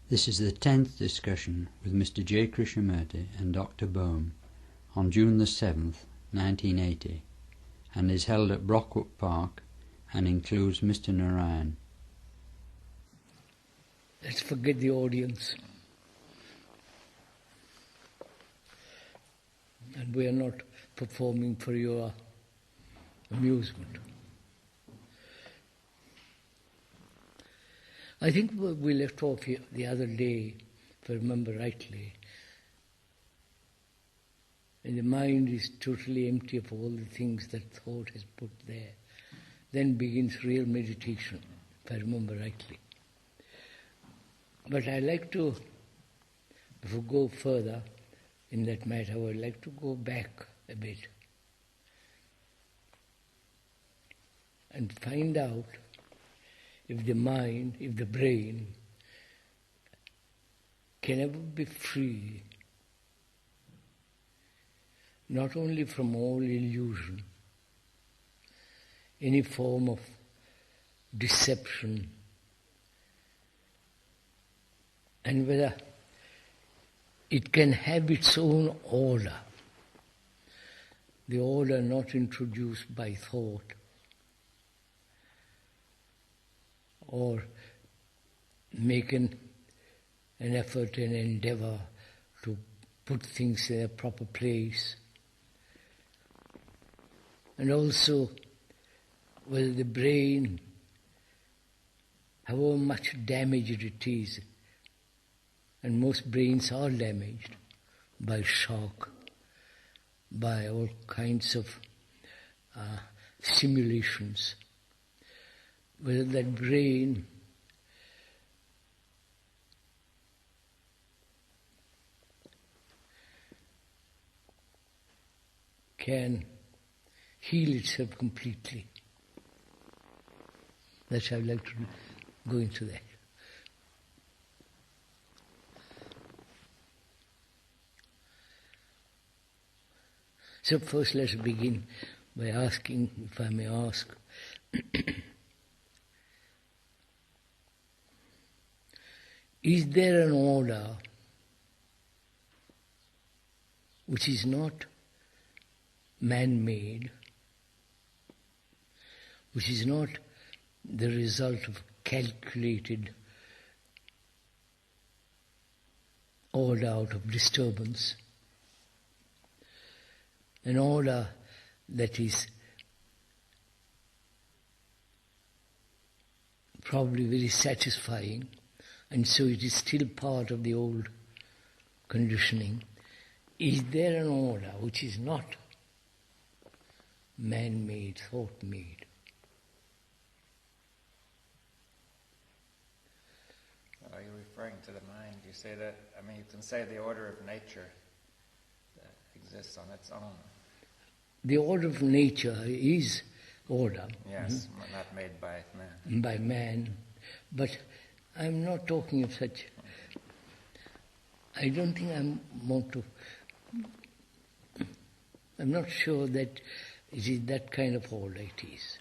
This is the 10th discussion with Mr. J. Krishnamurti and Dr. Bohm on June the 7th, 1980, and is held at Brockwood Park and includes Mr. Narayan. Let's forget the audience. And we are not performing for your amusement. I think we left off here the other day, if I remember rightly, and the mind is totally empty of all the things that thought has put there. Then begins real meditation, if I remember rightly. But I like to, before we go further in that matter, I would like to go back a bit and find out if the mind, if the brain can ever be free, not only from all illusion, any form of deception, and whether it can have its own order, the order not introduced by thought, or make an effort and endeavor to put things in a proper place. And also, whether the brain, however much damaged it is, and most brains are damaged by shock, by all kinds of stimulations, whether that brain can heal itself completely. That's how I'd like to go into that. So first let's begin by asking, if I may ask, is there an order which is not man-made, which is not the result of calculated order out of disturbance, an order that is probably very satisfying, and so it is still part of the old conditioning? Is there an order which is not man-made, thought-made? Are you referring to the mind? You say that, you can say the order of nature that exists on its own. The order of nature is order. Yes, not made by man. By man. But I'm not talking of such. I don't think I'm not sure that it is that kind of order it is.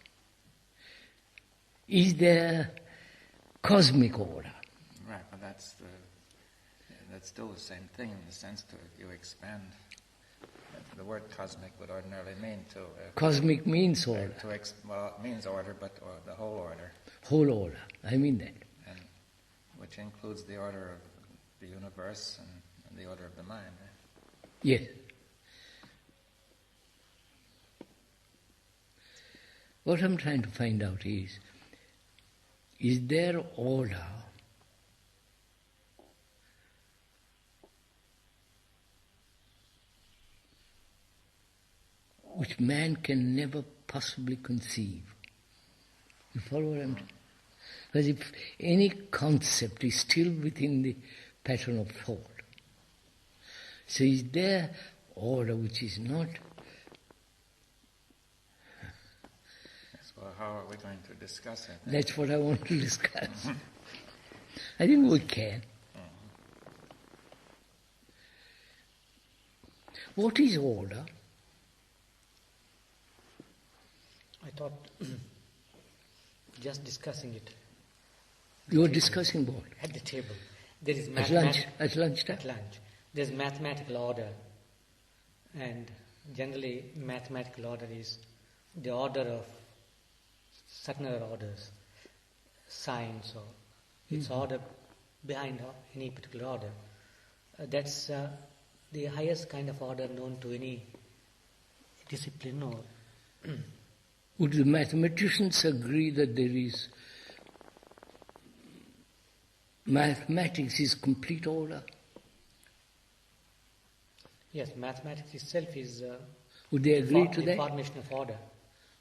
Is there cosmic order? Right, but that's still the same thing in the sense that you expand. The word cosmic would ordinarily mean to... Cosmic means order. It means order, but the whole order. Whole order, I mean that. And which includes the order of the universe and the order of the mind. Right? Yes. What I'm trying to find out is there order which man can never possibly conceive? You follow what I'm saying? Because if any concept is still within the pattern of thought, so is there order which is not? Well, how are we going to discuss it? That's what I want to discuss. I think we can. What is order? I thought just discussing it. You were discussing what? At the table. there is At lunchtime? At lunch. There's mathematical order, and generally mathematical order is the order of certain other orders, science or its order behind any particular order. That's the highest kind of order known to any discipline. Or would the mathematicians agree that there is mathematics is complete order? yes, mathematics itself is Would they agree to the that? formation of order.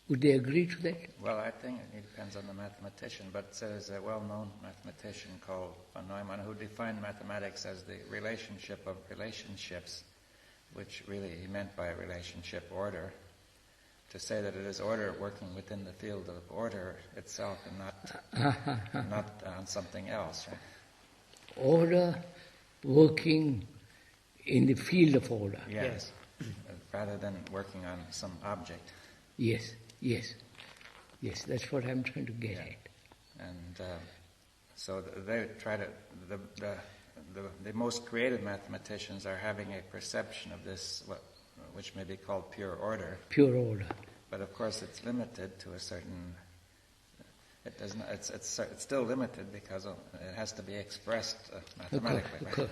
Would they agree to that? Well, I think it depends on the mathematician, but there's a well-known mathematician called von Neumann who defined mathematics as the relationship of relationships, which really he meant by relationship order, to say that it is order working within the field of order itself and not on something else. Right? Order working in the field of order. Yes. Rather than working on some object. Yes, that's what I'm trying to get at. And so they try to, the most creative mathematicians are having a perception of this, which may be called pure order. Pure order. But of course it's limited to a certain, it does not, it's still limited because it has to be expressed mathematically, Of course.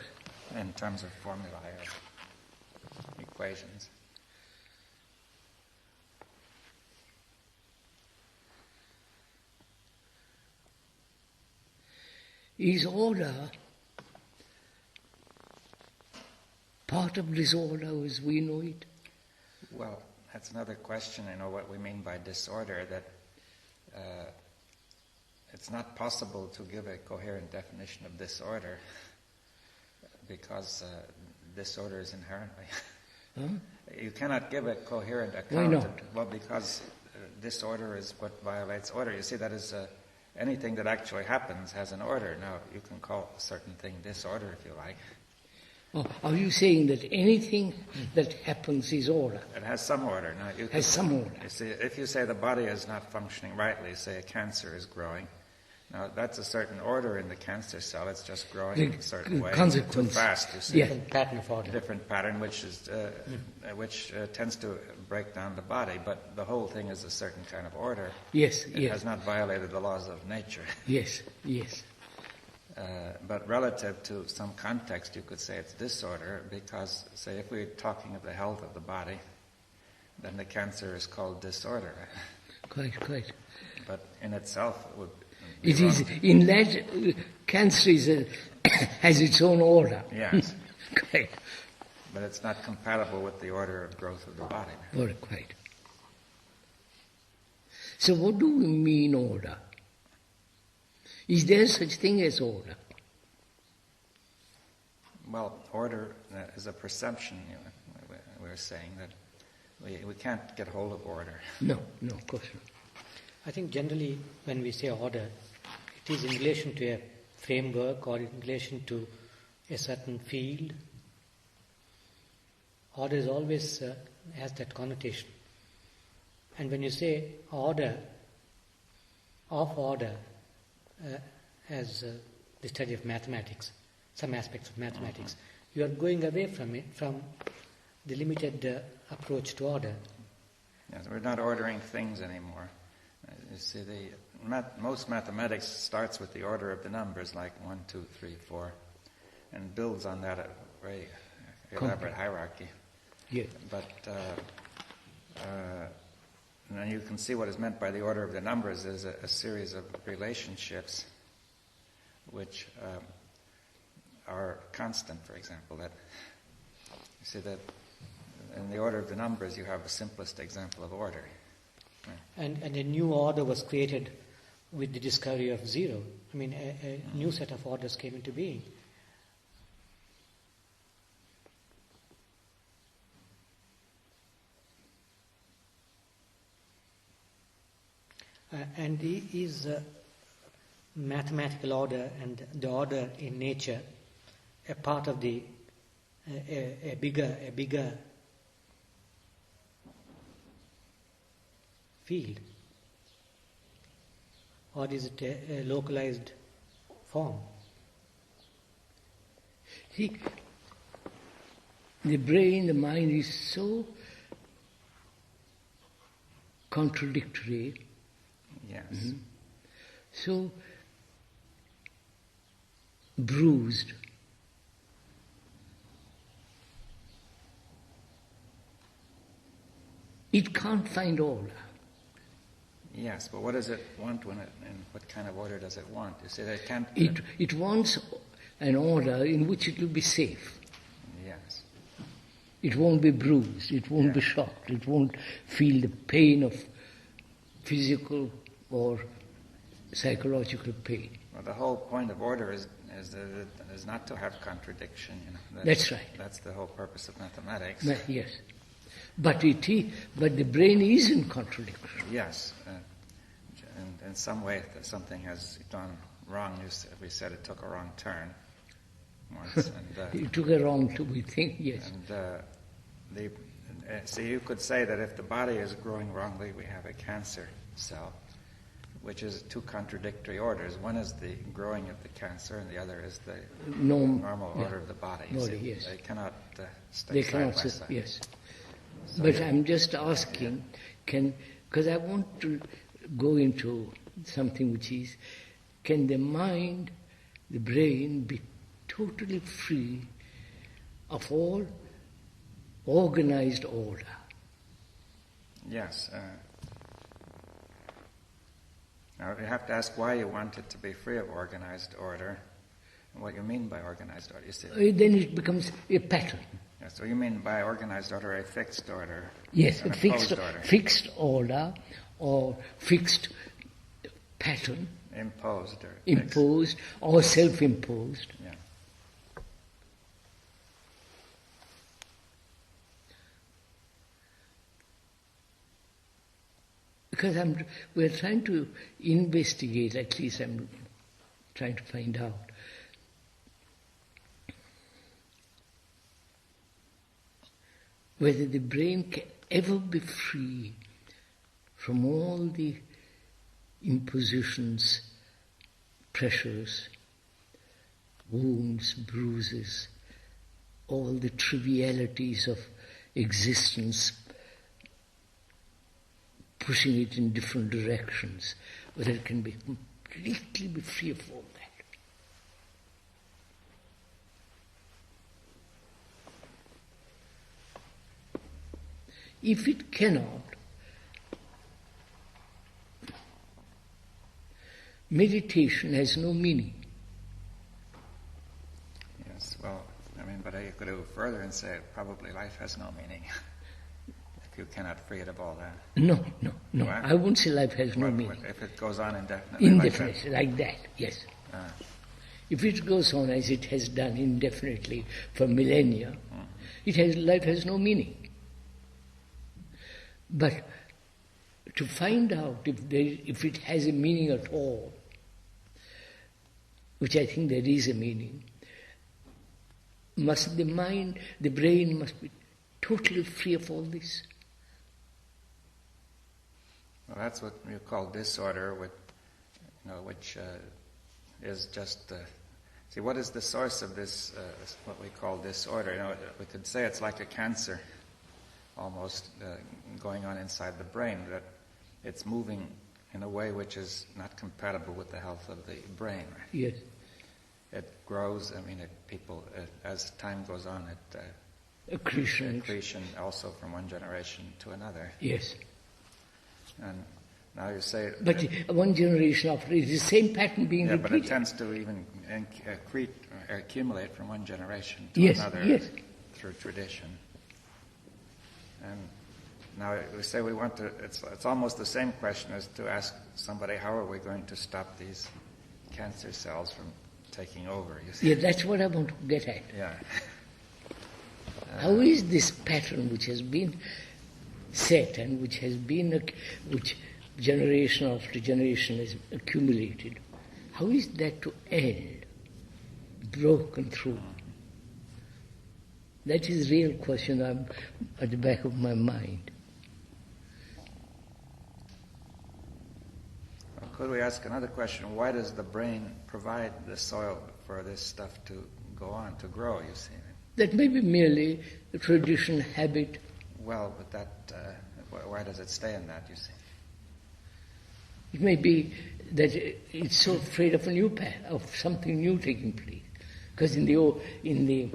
in terms of formulae or equations. Is order part of disorder as we know it? Well, that's another question, what we mean by disorder, that it's not possible to give a coherent definition of disorder because disorder is inherently... You cannot give a coherent account. Why not? Well, because disorder is what violates order. You see, that is... anything that actually happens has an order. Now, you can call a certain thing disorder if you like. Oh, are you saying that anything that happens is order? It has some order. Now, Has some order. You see, if you say the body is not functioning rightly, say a cancer is growing, now that's a certain order in the cancer cell. It's just growing in a certain way. Consequence. Too fast, you see. Yeah. Different pattern of order. Different pattern, which tends to break down the body, but the whole thing is a certain kind of order. Yes, It has not violated the laws of nature. Yes. But relative to some context, you could say it's disorder because, say, if we're talking of the health of the body, then the cancer is called disorder. Quite. But in itself, it would be It is, wrong. in that, cancer has its own order. Yes. Quite. But it's not compatible with the order of growth of the body. Order, quite. So what do we mean order? Is there such thing as order? Well, order is a perception. We're saying that we can't get hold of order. No, of course not. I think generally when we say order, it is in relation to a framework or in relation to a certain field. Order is always has that connotation. And when you say order, of order, as the study of mathematics, some aspects of mathematics, you are going away from it, from the limited approach to order. Yes, we're not ordering things anymore. You see, most mathematics starts with the order of the numbers, like 1, 2, 3, 4, and builds on that a very elaborate hierarchy. Yeah. But and you can see what is meant by the order of the numbers is a series of relationships which are constant, for example. That you see that in the order of the numbers you have the simplest example of order. And a new order was created with the discovery of zero. I mean, a new set of orders came into being. And is mathematical order and the order in nature a part of the a bigger field, or is it a localized form? See, the brain, the mind is so contradictory, Yes. so bruised. It can't find order. Yes, but what does it want when and what kind of order does it want? You say that it can't... It wants an order in which it will be safe. Yes. It won't be bruised, it won't be shocked, it won't feel the pain of physical or psychological pain. Well, the whole point of order is not to have contradiction. That's right. That's the whole purpose of mathematics. Yes. But the brain is in contradiction. Yes. And in some way, if something has gone wrong, we said it took a wrong turn once. It took a wrong turn, we think, yes. And so you could say that if the body is growing wrongly, we have a cancer cell, which is two contradictory orders. One is the growing of the cancer, and the other is the normal order of the body. Yes. They cannot stay side by side. Yes. So but I'm just asking, because I want to go into something which is, can the mind, the brain, be totally free of all organized order? Yes. Now you have to ask why you want it to be free of organized order, and what you mean by organized order. You see? Then it becomes a pattern. Yes, so you mean by organized order a fixed order? Yes, a fixed order or fixed pattern. Imposed or imposed fixed. Or self-imposed. Yeah. Because we're trying to investigate, at least I'm trying to find out, whether the brain can ever be free from all the impositions, pressures, wounds, bruises, all the trivialities of existence, pushing it in different directions, whether it can be completely be free of all that. If it cannot, meditation has no meaning. Yes, well, but you could go further and say probably life has no meaning. If you cannot free it of all that. No. What? I won't say life has no meaning. If it goes on indefinitely? Indefinitely, like that, yes. If it goes on as it has done indefinitely for millennia, life has no meaning. But to find out if it has a meaning at all, which I think there is a meaning, must the brain must be totally free of all this. Well, that's what you call disorder, which is just. See, what is the source of this? What we call disorder? We could say it's like a cancer, almost going on inside the brain. That it's moving in a way which is not compatible with the health of the brain. Right? Yes. It grows. As time goes on, accretion also from one generation to another. Yes. And now you say... But one generation after, it's the same pattern being repeated. But it tends to even accumulate from one generation to another through tradition. And now we say we want to... It's almost the same question as to ask somebody, how are we going to stop these cancer cells from taking over? You see? Yeah, that's what I want to get at. Yeah. How is this pattern which has been set and which generation after generation has accumulated, how is that to end, broken through? That is the real question I'm at the back of my mind. Well, could we ask another question? Why does the brain provide the soil for this stuff to go on, to grow, you see. That may be merely a tradition, habit. Well, but that, why does it stay in that, you see? It may be that it's so afraid of a new of something new taking place. Because in the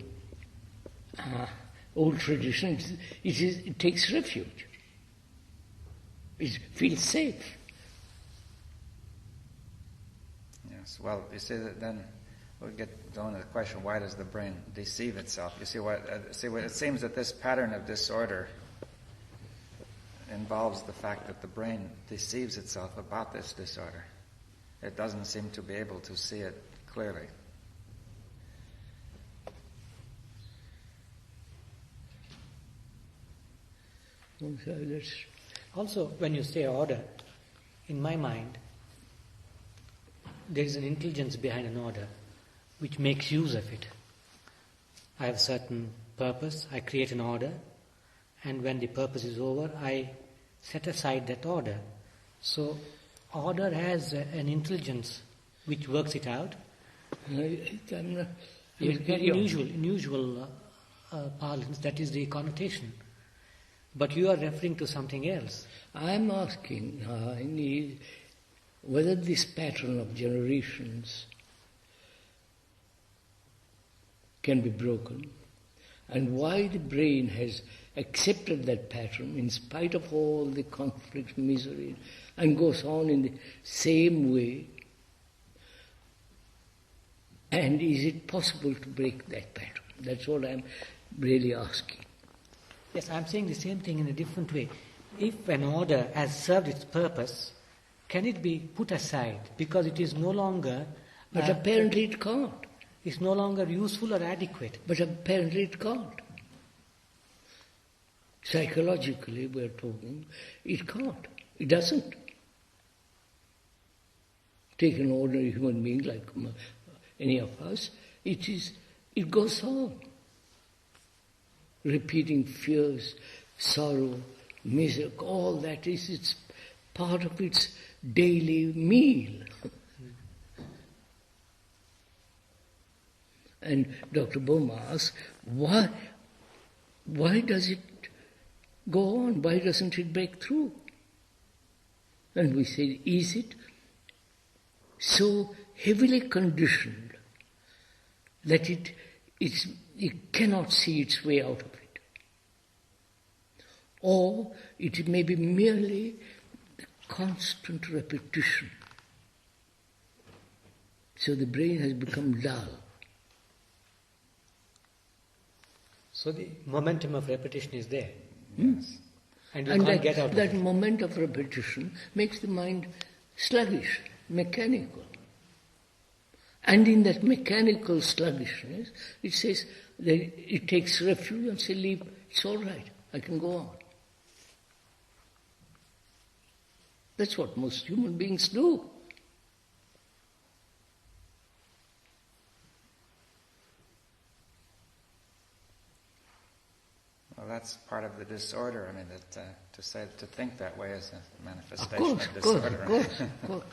old tradition, it takes refuge. It feels safe. Yes, well, you see, that then we'll get down to the question, why does the brain deceive itself? You see, it seems that this pattern of disorder involves the fact that the brain deceives itself about this disorder. It doesn't seem to be able to see it clearly. Also, when you say order, in my mind, there is an intelligence behind an order which makes use of it. I have a certain purpose, I create an order, and when the purpose is over, I set aside that order. So, order has an intelligence which works it out. In usual parlance, that is the connotation. But you are referring to something else. I am asking whether this pattern of generations can be broken, and why the brain has accepted that pattern in spite of all the conflict, misery, and goes on in the same way. And is it possible to break that pattern? That's what I'm really asking. Yes, I'm saying the same thing in a different way. If an order has served its purpose, can it be put aside because it is no longer... But apparently it can't. It's no longer useful or adequate. But apparently it can't. Psychologically, we're talking, it can't. It doesn't. Take an ordinary human being like any of us, it goes on. Repeating fears, sorrow, misery, all that it's part of its daily meal. And Dr. Bohm asks, why does it go on? Why doesn't it break through? And we say, is it so heavily conditioned that it cannot see its way out of it? Or it may be merely constant repetition. So the brain has become dull. So the momentum of repetition is there. Yes. And you can't get out of that it. moment of repetition makes the mind sluggish, mechanical. And in that mechanical sluggishness, it says that it takes refuge and says, leave, it's all right, I can go on. That's what most human beings do. Well, that's part of the disorder. I mean, to think that way is a manifestation of disorder. Of course.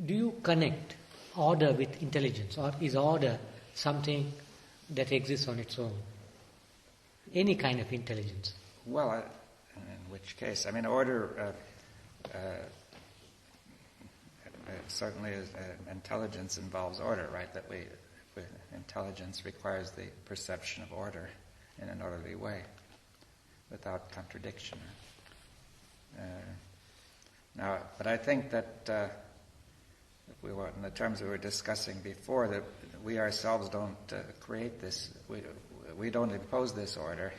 Do you connect order with intelligence, or is order something that exists on its own? Any kind of intelligence? Well, in which case, I mean, order certainly is, intelligence involves order, right? Intelligence requires the perception of order in an orderly way, without contradiction. Now, but I think that in the terms we were discussing before, that we ourselves don't create this. We don't impose this order,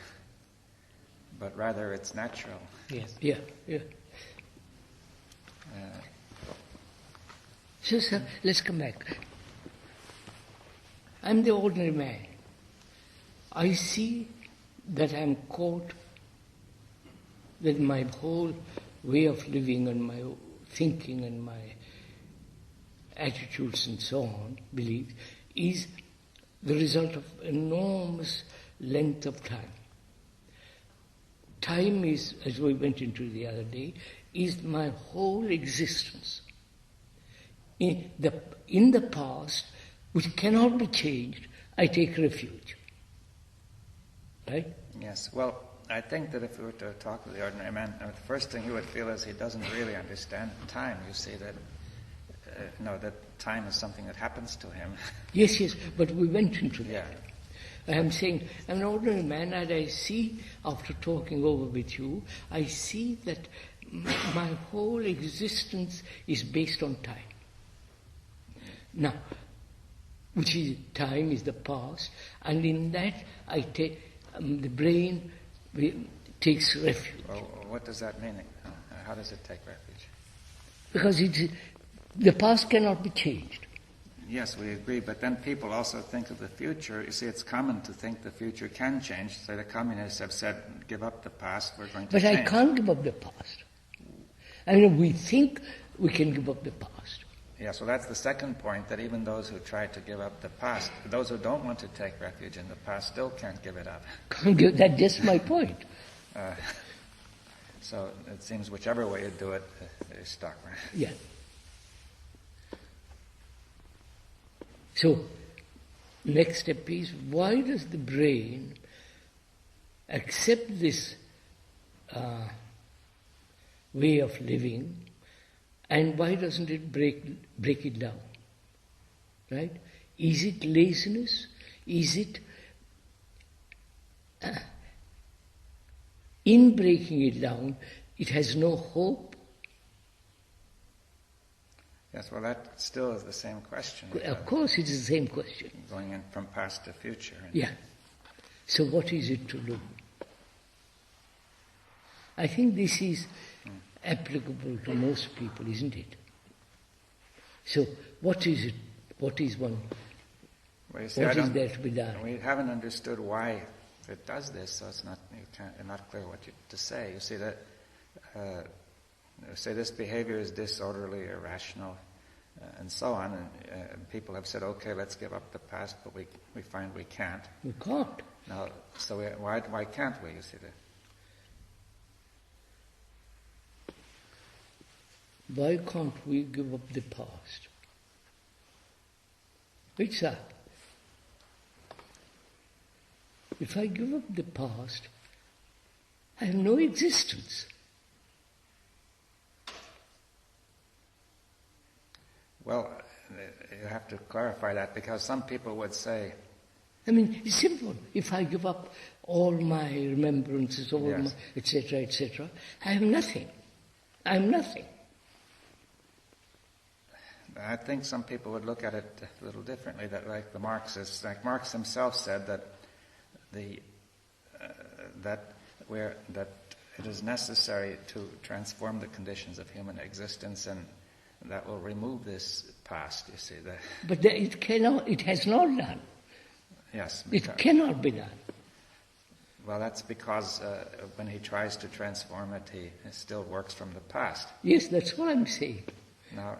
but rather it's natural. Yes. Yeah. So, sir, let's come back. I'm the ordinary man. I see that I'm caught, that my whole way of living and my thinking and my attitudes and so on, beliefs, is the result of enormous length of time. Time is, as we went into the other day, is my whole existence. in the past, which cannot be changed, I take refuge. Right? Yes. Well, I think that if we were to talk with the ordinary man, the first thing he would feel is he doesn't really understand time. You see that, that time is something that happens to him. Yes, but we went into that. Yeah. I am saying, I'm an ordinary man, and I see, after talking over with you, I see that my whole existence is based on time. Now, which is time is the past, and in that I take the brain takes refuge. Well, what does that mean? How does it take refuge? Because the past cannot be changed. Yes, we agree, but then people also think of the future. You see, it's common to think the future can change. So the communists have said, give up the past, we're going to change. But I can't give up the past. I mean, we think we can give up the past. Yeah, so that's the second point, that even those who try to give up the past, those who don't want to take refuge in the past still can't give it up. That's just my point. So it seems whichever way you do it, you're stuck, right? Yeah. So, next step is, why does the brain accept this way of living, and why doesn't it break it down? Right? Is it laziness? Is it in breaking it down, it has no hope? Yes, well, that still is the same question. Of course, it is the same question. Going in from past to future. Yeah. So what is it to do? I think this is applicable to most people, isn't it? So what is it? What is one? Well, you see, what is there to be done? We haven't understood why it does this, so it's not not clear what to say. You see that. Say this behavior is disorderly, irrational, and so on. And people have said, okay, let's give up the past, but we find we can't. We can't. Now, so why can't we? You see that? Why can't we give up the past? It's that. If I give up the past, I have no existence. Well, you have to clarify that, because some people would say... I mean, it's simple. If I give up all my remembrances, all yes. my etc., I have nothing. I am nothing. I think some people would look at it a little differently, that like the Marxists, like Marx himself said that that it is necessary to transform the conditions of human existence, and that will remove this past, you see. But it cannot, it has not done. Yes. It cannot be done. Well, that's because when he tries to transform it, he still works from the past. Yes, that's what I'm saying. Now,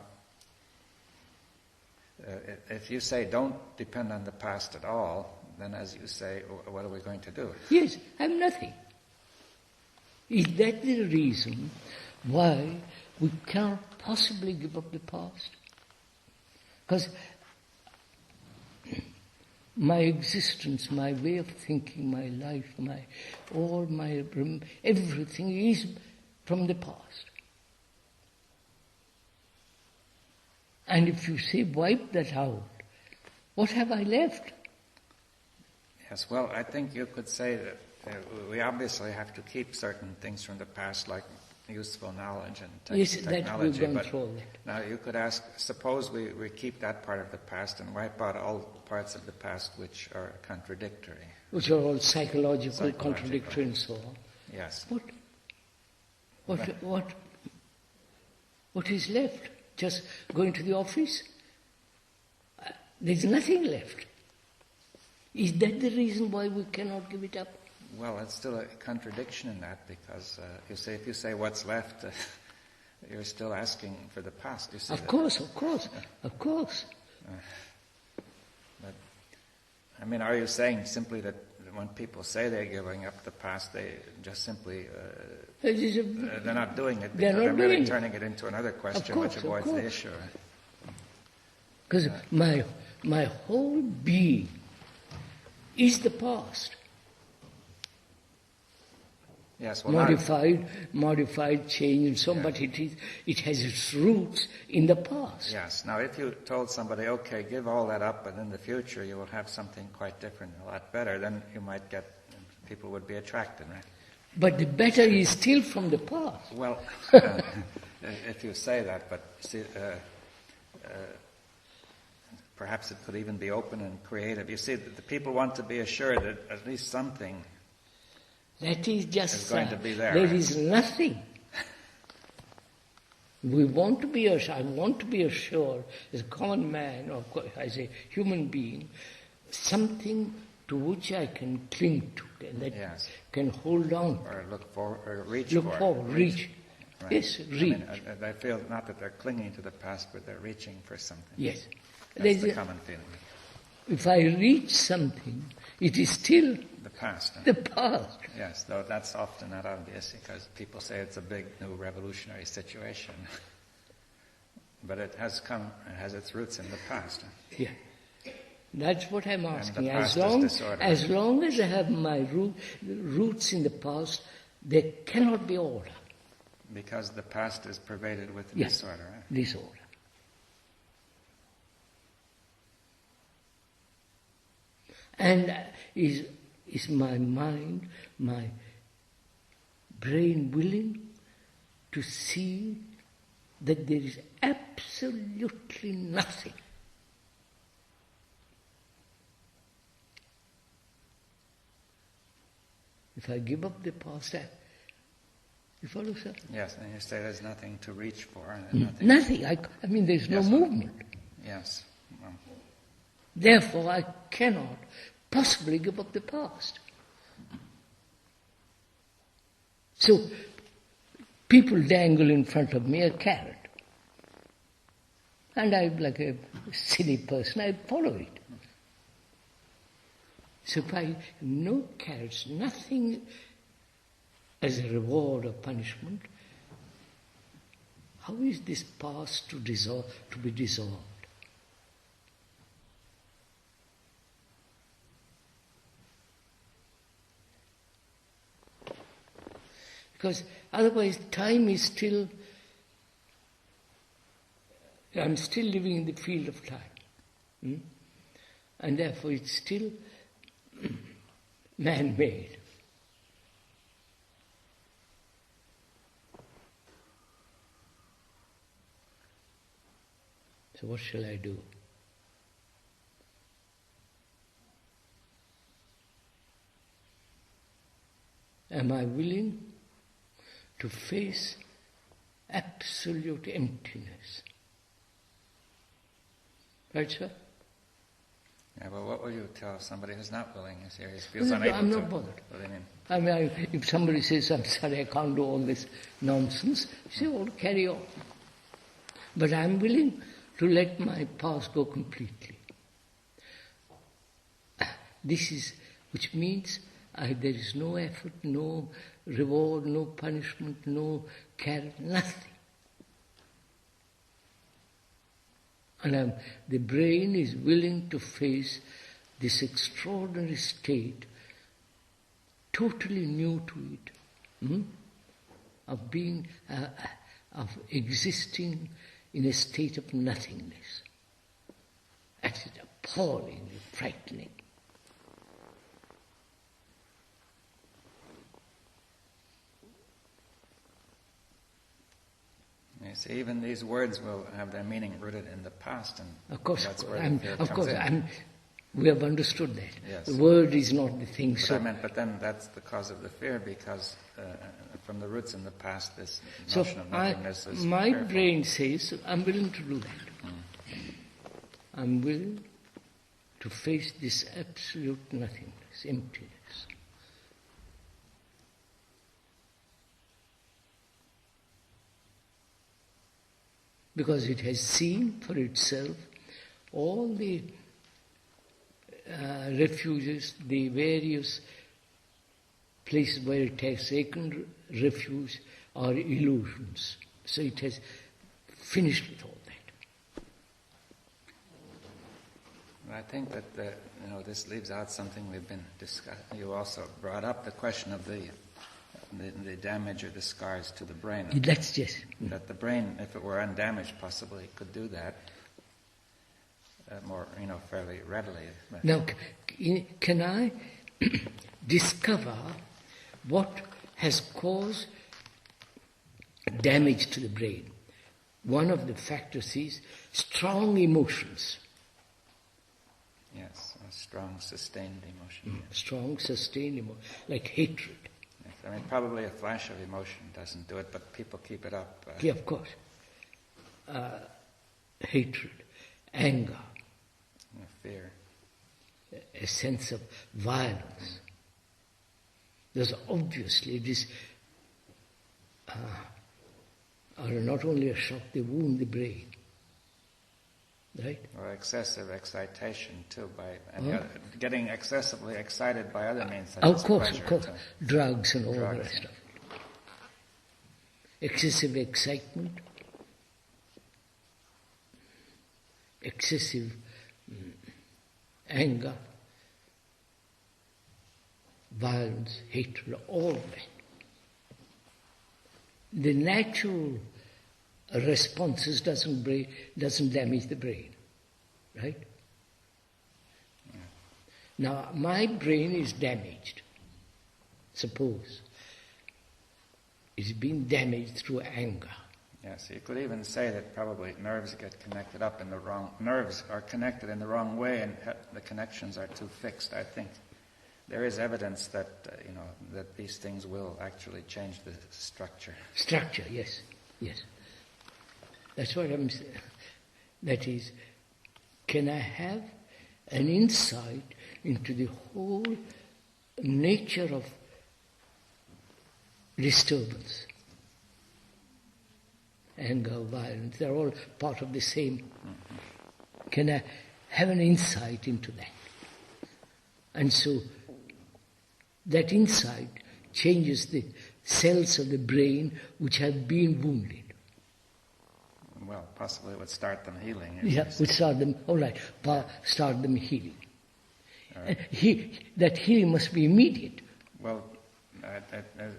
if you say don't depend on the past at all, then as you say, what are we going to do? Yes, I have nothing. Is that the reason why we cannot possibly give up the past? Because my existence, my way of thinking, my life, everything is from the past. And if you say wipe that out, what have I left? Yes, well, I think you could say that we obviously have to keep certain things from the past, like useful knowledge and technology. That we've gone through that. Now you could ask, suppose we keep that part of the past and wipe out all parts of the past which are contradictory. Which are all psychological, contradictory and so on. Yes. What is left? Just going to the office? There's nothing left. Is that the reason why we cannot give it up? Well, it's still a contradiction in that, because if you say what's left, you're still asking for the past. You see of course. But, I mean, are you saying simply that when people say they're giving up the past, they just simply they're not doing it because they're merely turning it into another question which avoids the issue? Because my whole being is the past. Yes, well, modified, changed, and so on, but it has its roots in the past. Yes. Now, if you told somebody, okay, give all that up, and in the future you will have something quite different, a lot better, then you might get, people would be attracted, right? But the better is still from the past. Well, if you say that, but see, perhaps it could even be open and creative. You see, the people want to be assured that at least something that is just going to be there. There is nothing. We want to be assured. I want to be assured, as a common man or as a human being, something to which I can cling to and that can hold on. Or look for, or reach look for. Forward, reach. Right. Yes, reach. I mean, they feel not that they're clinging to the past, but they're reaching for something. Yes. That's the common feeling. If I reach something, it is still the past. Huh? The past. Yes, though that's often not obvious because people say it's a big new revolutionary situation. But it has its roots in the past. Huh? Yeah. That's what I'm asking. As long as I have my roots in the past, there cannot be order. Because the past is pervaded with disorder. Right? Disorder. And is my mind, my brain willing to see that there is absolutely nothing? If I give up the past, you follow, sir? Yes, and you say there's nothing to reach for. Nothing. I mean, there's no movement. Yes. Well. Therefore, I cannot possibly give up the past. So, people dangle in front of me a carrot. And I'm like a silly person, I follow it. So if I have no carrots, nothing as a reward or punishment, how is this past to be dissolved? Because otherwise time is still, I'm still living in the field of time. And therefore it's still man-made. So what shall I do? Am I willing to face absolute emptiness? Right, sir? Yeah, well, what would you tell somebody who's not willing? He feels unable to. I'm not bothered. What do you mean? I mean, if somebody says, I'm sorry, I can't do all this nonsense, you say, well, carry on. But I'm willing to let my past go completely. This is, which means there is no effort, no reward, no punishment, no carrot, nothing. And the brain is willing to face this extraordinary state, totally new to it, of being, of existing in a state of nothingness. That is appallingly frightening. You see, even these words will have their meaning rooted in the past, and of course, that's where the fear comes in. We have understood that. Yes. The word is not the thing. But then that's the cause of the fear, because from the roots in the past, this notion of nothingness is my fearful. brain says, I'm willing to do that. I'm willing to face this absolute nothingness, emptiness. Because it has seen for itself all the refuges, the various places where it has taken refuge are illusions. So it has finished with all that. I think that this leaves out something we've been discussing. You also brought up the question of the damage or the scars to the brain. That's just... That the brain, if it were undamaged, possibly could do that more, fairly readily. Now, can I discover what has caused damage to the brain? One of the factors is strong emotions. Yes, a strong, sustained emotion. Yes. Strong, sustained emotion, like hatred. Yes. I mean, probably a flash of emotion doesn't do it, but people keep it up. Yeah, of course. Hatred, anger, fear, a sense of violence. There's obviously this are not only a shock, they wound the brain. Right? Or excessive excitation too, getting excessively excited by other means. Such Of as course, pleasure, drugs and all the rest of it. Excessive excitement, excessive anger, violence, hatred, all that. The natural responses doesn't damage the brain, right? Yeah. Now, my brain is damaged. Suppose it's been damaged through anger. Yes, you could even say that probably nerves get connected up in the wrong. Nerves are connected in the wrong way, and the connections are too fixed. I think there is evidence that that these things will actually change the structure. Structure, yes. That's what I'm saying. That is, can I have an insight into the whole nature of disturbance? Anger, violence, they're all part of the same. Mm-hmm. Can I have an insight into that? And so that insight changes the cells of the brain which have been wounded. Well, possibly it would start them healing. Yeah, would start them, all right, start them healing. That healing must be immediate. Well,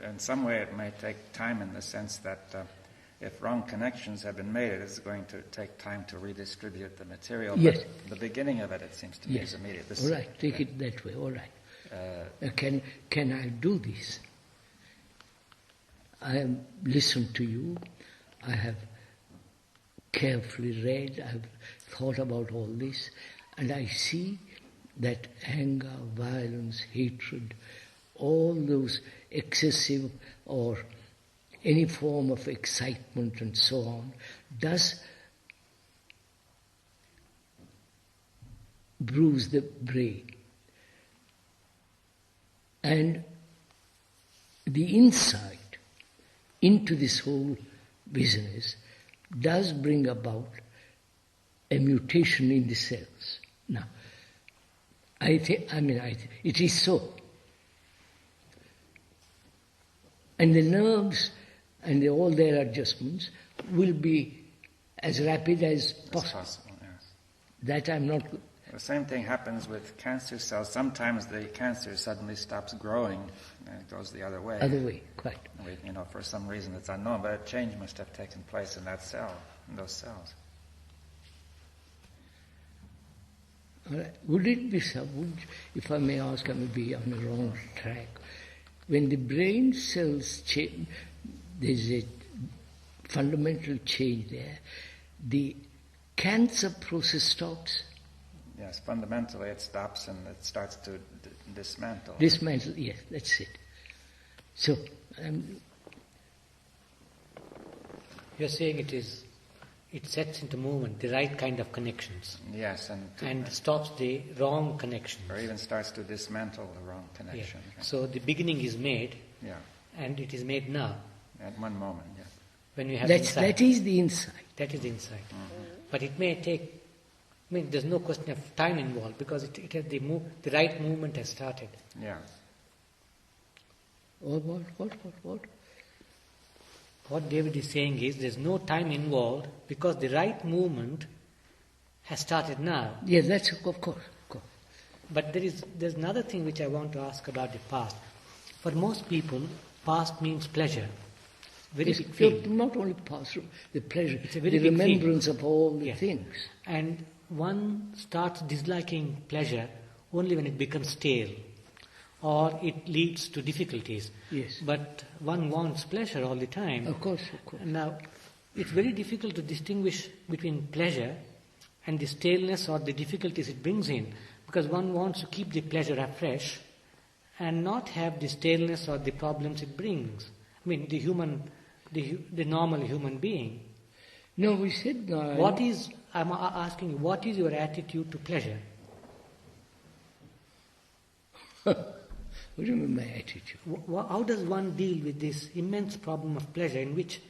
in some way it may take time in the sense that if wrong connections have been made, it is going to take time to redistribute the material. Yes. But the beginning of it seems to me is immediate. All right, take it that way, all right. Can I do this? I have listened to you. I have carefully read. I have thought about all this. And I see that anger, violence, hatred, all those excessive or any form of excitement and so on does bruise the brain. And the insight into this whole business does bring about a mutation in the cells. Now, it is so. And the nerves and all their adjustments will be as rapid as possible. Yes. That I'm not... The same thing happens with cancer cells. Sometimes the cancer suddenly stops growing and it goes the other way. Other way, quite. For some reason it's unknown, but a change must have taken place in that cell, in those cells. All right. Would it be so, if I may ask, I may be on the wrong track, when the brain cells change, there's a fundamental change there, the cancer process stops? Yes, fundamentally it stops and it starts to dismantle. Dismantle, yes, that's it. So, you're saying it sets into movement the right kind of connections. Yes, and stops the wrong connections. Or even starts to dismantle the wrong connection. Yeah. So the beginning is made, and it is made now. At one moment, When you have that is the insight. That is the insight. Mm-hmm. But it may take... there's no question of time involved because it has the right movement has started. Yeah. What? What David is saying is there's no time involved because the right movement has started now. Yes, that's of course. But there's another thing which I want to ask about the past. For most people, past means pleasure. Very Yes, big field. not only past, the pleasure, It's a very the big remembrance field. of all the Yes. things. And one starts disliking pleasure only when it becomes stale or it leads to difficulties. Yes. But one wants pleasure all the time. Of course. Now, it's very difficult to distinguish between pleasure and the staleness or the difficulties it brings in, because one wants to keep the pleasure afresh and not have the staleness or the problems it brings. I mean, the normal human being. No, we said no. I'm asking you, what is your attitude to pleasure? What do you mean my attitude? How does one deal with this immense problem of pleasure in which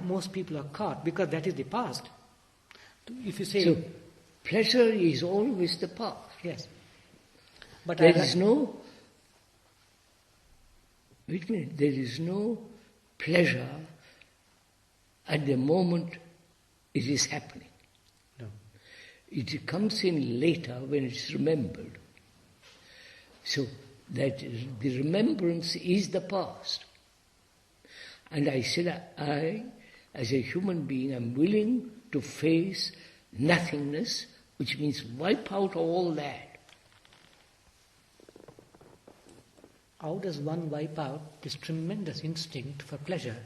most people are caught? Because that is the past. If you say... So, pleasure is always the past. Yes. But There is no pleasure at the moment it is happening. No. It comes in later when it's remembered. So that the remembrance is the past. And I said, I, as a human being, am willing to face nothingness, which means wipe out all that. How does one wipe out this tremendous instinct for pleasure?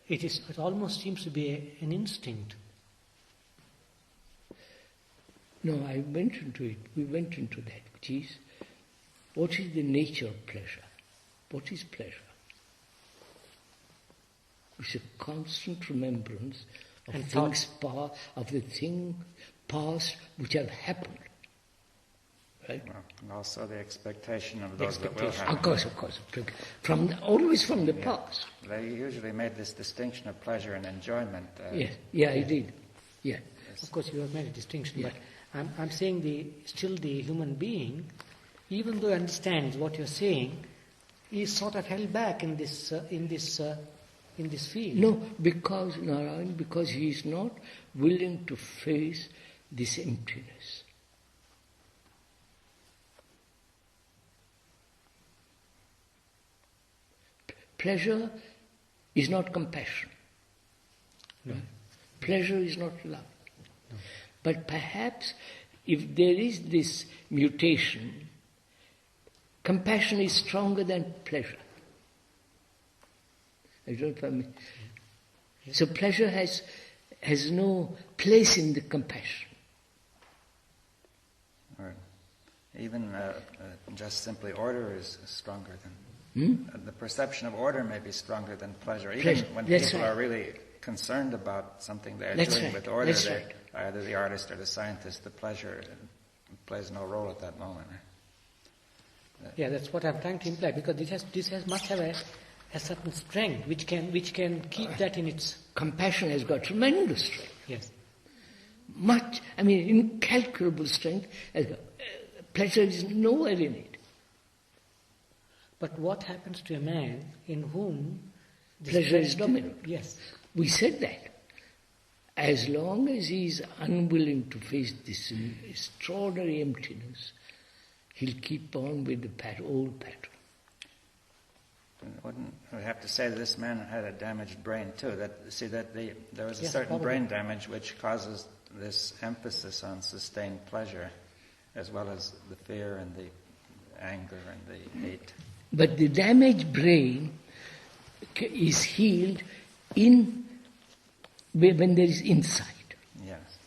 It almost seems to be an instinct. No, I went into it. We went into that, which is, what is the nature of pleasure? What is pleasure? It's a constant remembrance of And things of the thing past which have happened. Right? Well, and also the expectation of those that will happen. Of course. Always from the past. They usually made this distinction of pleasure and enjoyment. Yeah, I did. Yeah. Of course, you have made a distinction, Yeah. but I'm saying still the human being, even though he understands what you're saying, is sort of held back in this field. No, because he is not willing to face this emptiness. Pleasure is not compassion. No. Pleasure is not love. No. But perhaps if there is this mutation, compassion is stronger than pleasure. I don't know if I mean. Yes. So pleasure has no place in the compassion. Or even just simply order is stronger than... The perception of order may be stronger than pleasure. Even when people are really concerned about something they're doing with order, either the artist or the scientist, the pleasure plays no role at that moment. Yeah, that's what I'm trying to imply, because this must have a certain strength which can keep that in its... Compassion has got tremendous strength. Yes. Incalculable strength. Pleasure is nowhere in it. But what happens to a man in whom... Pleasure is dominant. Yes. We said that. As long as he is unwilling to face this extraordinary emptiness, he'll keep on with the old pattern. Wouldn't we have to say that this man had a damaged brain too? There was a Yes, certain probably. brain damage which causes this emphasis on sustained pleasure, as well as the fear and the anger and the hate. But the damaged brain is healed when there is insight. Yes.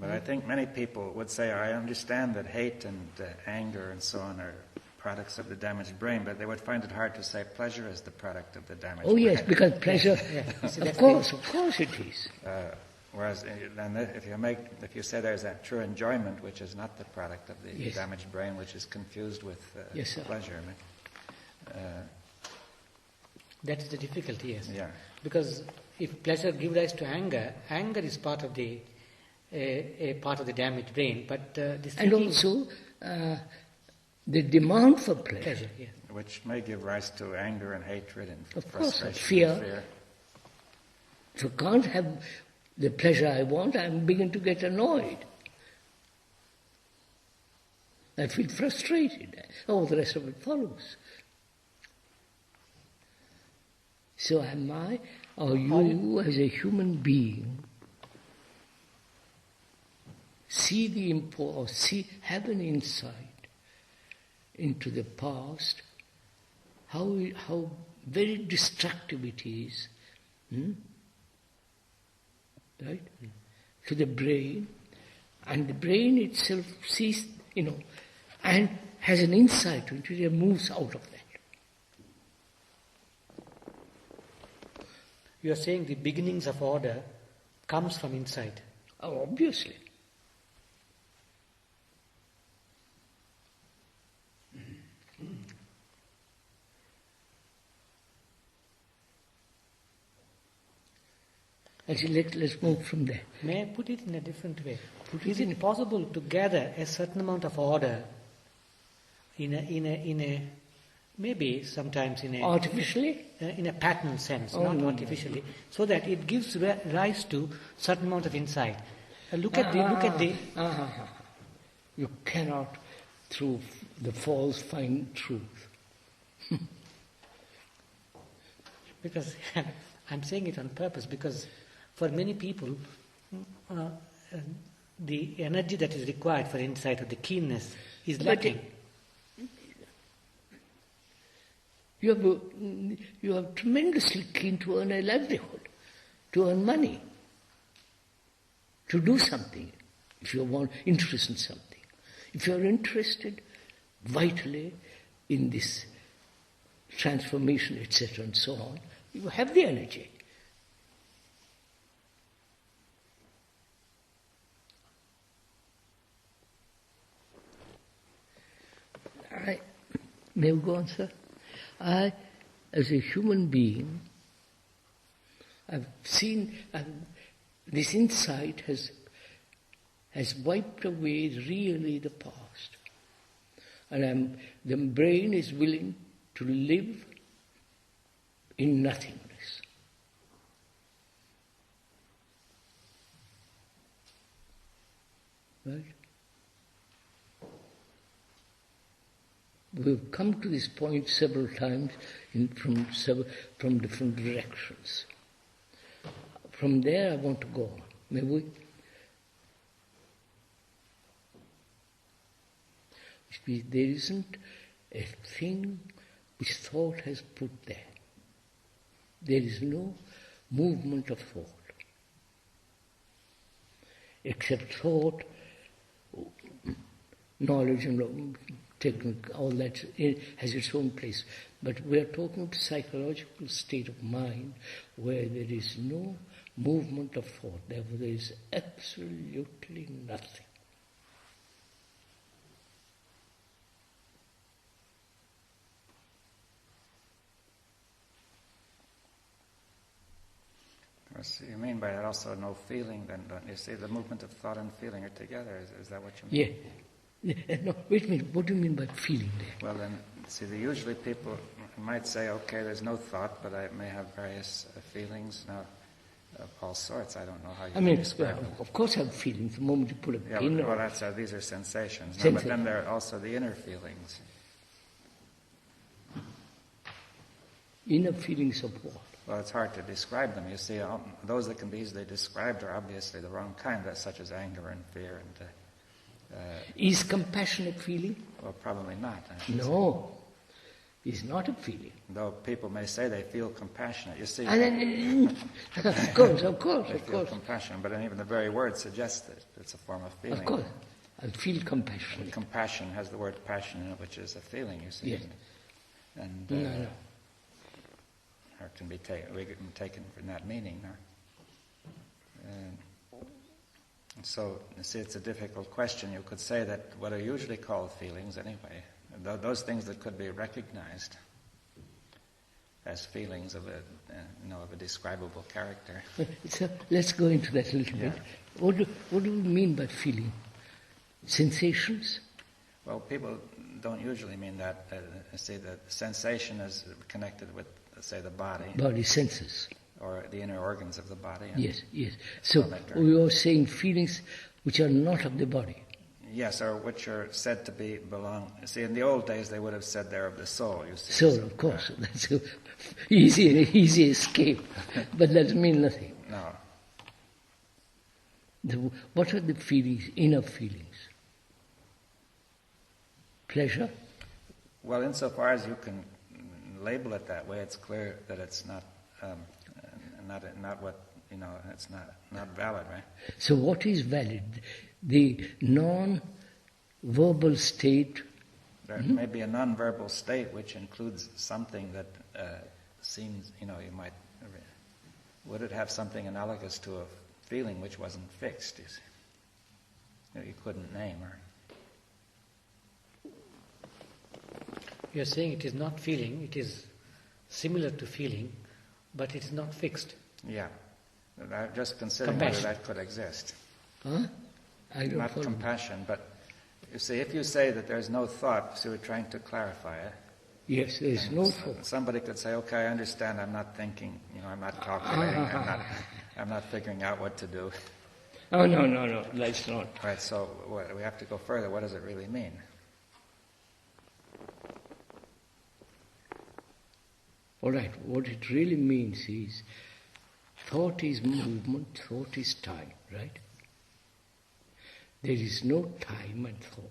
But I think many people would say, I understand that hate and anger and so on are products of the damaged brain, but they would find it hard to say pleasure is the product of the damaged brain. Oh yes, because pleasure, of course it is. Whereas if you say there's that true enjoyment, which is not the product of the damaged brain, which is confused with pleasure. That is the difficulty, yes. Yeah. Because if pleasure gives rise to anger, anger is part of the part of the damaged brain. But and also the demand for pleasure. Yeah. which may give rise to anger and hatred and Of course, frustration and fear. If I can't have the pleasure I want, I begin to get annoyed. I feel frustrated. All the rest of it follows. So am I, or you as a human being, see the import, or have an insight into the past, how very destructive it is, right? To the brain, and the brain itself sees, and has an insight into it and moves out of that. You are saying the beginnings of order comes from inside. Oh, obviously. Actually, let's move from there. May I put it in a different way? Is it possible to gather a certain amount of order in a maybe sometimes in a Artificially? In a pattern sense, not artificially, so that it gives rise to certain amount of insight. Look at the. You cannot, through the false, find truth. Because I'm saying it on purpose, because for many people, the energy that is required for insight or the keenness is lacking. You are tremendously keen to earn a livelihood, to earn money, to do something, if you want interest in something. If you are interested vitally in this transformation, etc., and so on, you have the energy. May we go on, sir? I, as a human being, I've seen this insight has wiped away really the past. And the brain is willing to live in nothingness. Right? We've come to this point several times from different directions. From there I want to go on. May we? There isn't a thing which thought has put there. There is no movement of thought. Except thought, knowledge and technique, all that has its own place. But we are talking of psychological state of mind where there is no movement of thought. Therefore there is absolutely nothing. So you mean by that also no feeling then, don't you? See, the movement of thought and feeling are together. Is that what you mean? Yeah. No, wait a minute. What do you mean by feeling there? Well then, see, usually people might say, okay, there's no thought, but I may have various feelings now of all sorts. I don't know how you describe them. Of course I have feelings the moment you put a pin on. Well, these are sensations. No, but then there are also the inner feelings. Inner feelings of what? Well, it's hard to describe them. You see, those that can be easily described are obviously the wrong kind, such as anger and fear. And is compassion a feeling? Well, probably not. No, it's not a feeling. Though people may say they feel compassionate. You see, of course. They feel compassion, but even the very word suggests that it's a form of feeling. Of course, I feel compassion. And compassion has the word passion in it, which is a feeling. You see, yes. And no. Or can be taken in that meaning. So, you see, it's a difficult question. You could say that what are usually called feelings, anyway, those things that could be recognized as feelings of a describable character. So let's go into that a little bit. What do we mean by feeling? Sensations? Well, people don't usually mean that. See, the sensation is connected with, say, the body. Body senses. Or the inner organs of the body. Yes. So we are saying feelings which are not of the body. Yes, or which are said to belong. See, in the old days they would have said they're of the soul, you see. Soul, of course. That's an easy escape. But that means nothing. No. What are the feelings, inner feelings? Pleasure? Well, insofar as you can label it that way, it's clear that it's not what, it's not valid, right? So what is valid? The non-verbal state. There may be a non-verbal state which includes something that seems, you might. Would it have something analogous to a feeling which wasn't fixed? You see, you couldn't name or. You are saying it is not feeling; it is similar to feeling, but it is not fixed. Yeah, I'm just considering whether that could exist. Huh? I don't Not follow. compassion, but you see, if you say that there's no thought, so we're trying to clarify it. Yes, there is no thought. Somebody could say, "Okay, I understand. I'm not thinking. I'm not calculating. I'm not figuring out what to do." Oh no, that's not. Right. So we have to go further. What does it really mean? All right, what it really means is thought is movement, thought is time, right? There is no time and thought.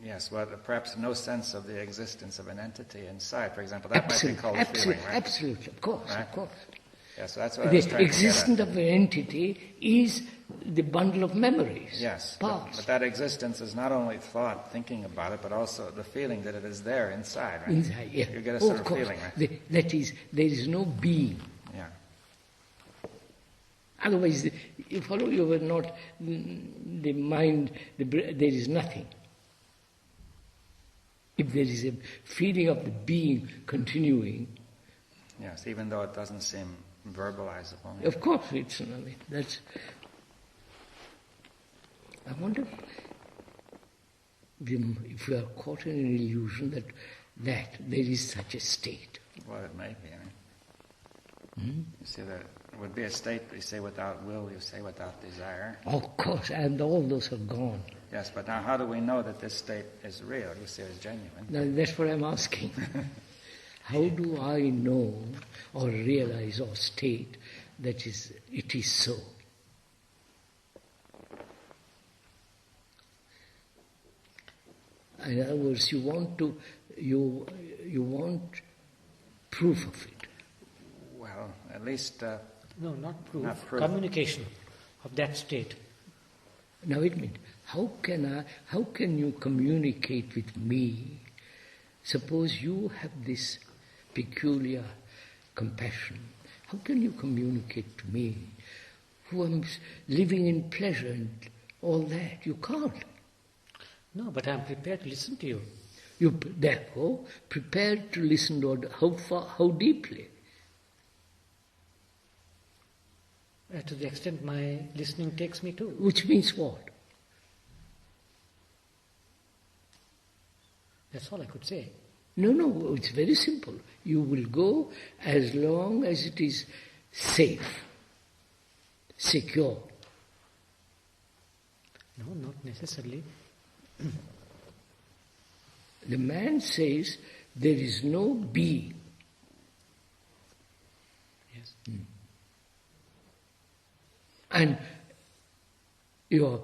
Yes, well, perhaps no sense of the existence of an entity inside. For example, that might be called a feeling, right? Absolutely, of course, Right? of course. Yes, so that's what I was The trying to get existence at. of an entity is the bundle of memories. Yes, past. but that existence is not only thought, thinking about it, but also the feeling that it is there inside, right? Inside, yeah. You get a sort of of course. feeling, right? That is, there is no being. Yeah. Otherwise, you follow, you were not the mind, there is nothing. If there is a feeling of the being continuing, Yes, even though it doesn't seem verbalizable. of course it's, that's. I wonder if we are caught in an illusion that there is such a state. Well, it may be. You see, there would be a state, you say without will, you say without desire. Of course, and all those are gone. Yes, but now how do we know that this state is real, you say is genuine? Now, that's what I'm asking. How do I know or realize or state that it is so? In other words, you want proof of it. Well, at least... No, not proof. Not proof. Communication of that state. Now wait a minute. How can you communicate with me? Suppose you have this peculiar compassion. How can you communicate to me, who am living in pleasure and all that? You can't. No, but I am prepared to listen to you. You therefore prepared to listen to how deeply? To the extent my listening takes me to. Which means what? That's all I could say. No, it's very simple. You will go as long as it is safe, secure. No, not necessarily. The man says there is no being. Yes. And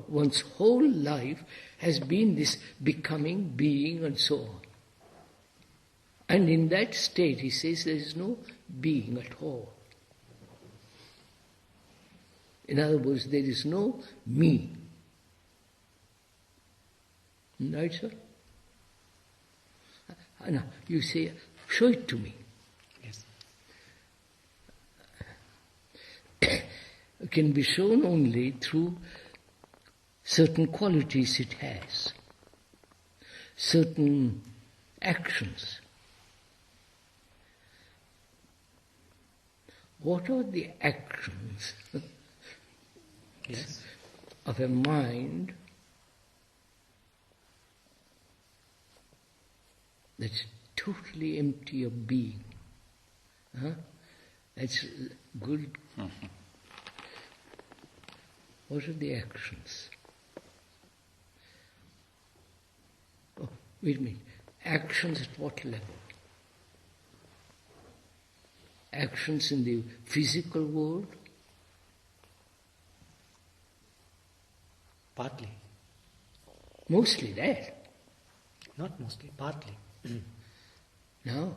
one's whole life has been this becoming, being, and so on. And in that state, he says there is no being at all. In other words, there is no me. Right, sir? Now, you say, show it to me. Yes. It can be shown only through certain qualities it has, certain actions. What are the actions Yes. of a mind that's totally empty of being. Huh? That's good. What are the actions? Oh, wait a minute. Actions at what level? Actions in the physical world? Partly. Mostly that. Not mostly, partly. Now,